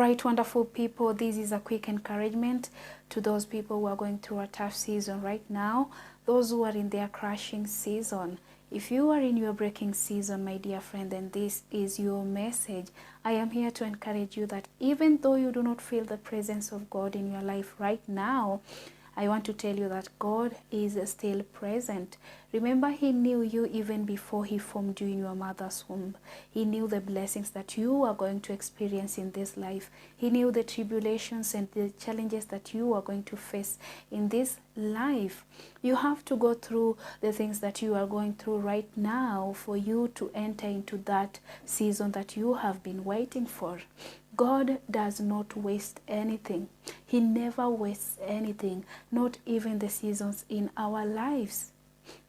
right, wonderful people, this is a quick encouragement to those people who are going through a tough season right now, those who are in their crashing season. If you are in your breaking season, my dear friend, then this is your message. I am here to encourage you that even though you do not feel the presence of God in your life right now, I want to tell you that God is still present. Remember, He knew you even before He formed you in your mother's womb. He knew the blessings that you are going to experience in this life. He knew the tribulations and the challenges that you are going to face in this life. You have to go through the things that you are going through right now for you to enter into that season that you have been waiting for. God does not waste anything. He never wastes anything, not even the seasons in our lives.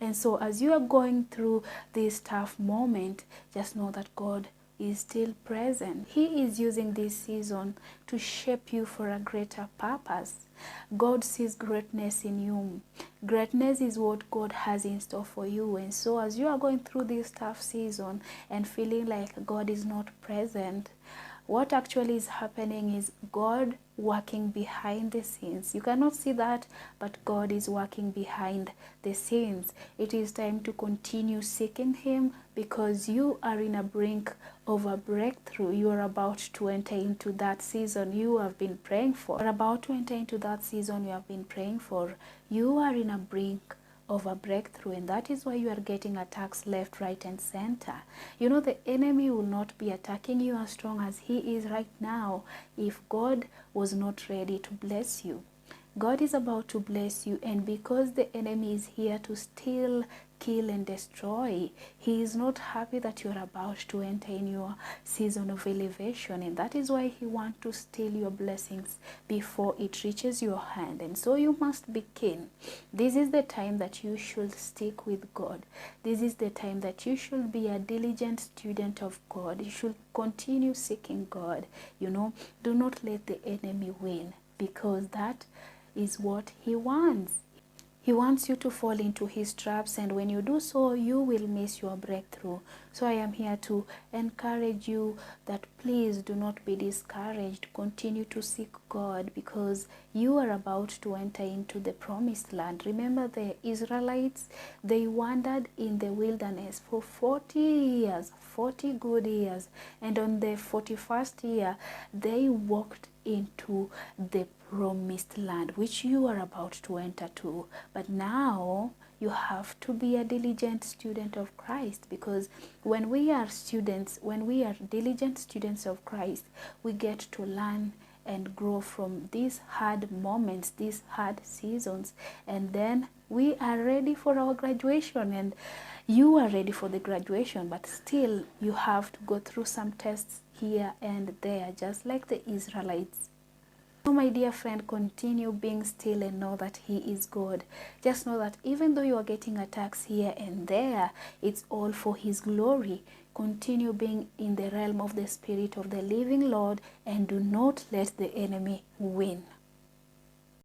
And so as you are going through this tough moment, just know that God is still present. He is using this season to shape you for a greater purpose. God sees greatness in you. Greatness is what God has in store for you. And so as you are going through this tough season and feeling like God is not present, what actually is happening is God working behind the scenes. You cannot see that, but God is working behind the scenes. It is time to continue seeking Him because you are in a brink of a breakthrough. You are about to enter into that season you have been praying for. You are about to enter into that season you have been praying for. You are in a brink of a breakthrough, and that is why you are getting attacks left, right, and center. You know, the enemy will not be attacking you as strong as he is right now if God was not ready to bless you. God is about to bless you, and because the enemy is here to steal, kill, and destroy, he is not happy that you are about to enter in your season of elevation, and that is why he wants to steal your blessings before it reaches your hand. And so you must be keen. This is the time that you should stick with God. This is the time that you should be a diligent student of God. You should continue seeking God. You know, do not let the enemy win, because that is what he wants. He wants you to fall into his traps, and when you do so, you will miss your breakthrough. So I am here to encourage you that please do not be discouraged. Continue to seek God, because you are about to enter into the promised land. Remember, the Israelites, they wandered in the wilderness for 40 years, 40 good years. And on the 41st year, they walked into the promised land, which you are about to enter to. But now you have to be a diligent student of Christ, because when we are students, when we are diligent students of Christ, we get to learn and grow from these hard moments, these hard seasons, and then we are ready for our graduation. And you are ready for the graduation, but still you have to go through some tests here and there, just like the Israelites. So my dear friend, continue being still and know that He is God. Just know that even though you are getting attacks here and there, it's all for His glory. Continue being in the realm of the Spirit of the living Lord, and do not let the enemy win.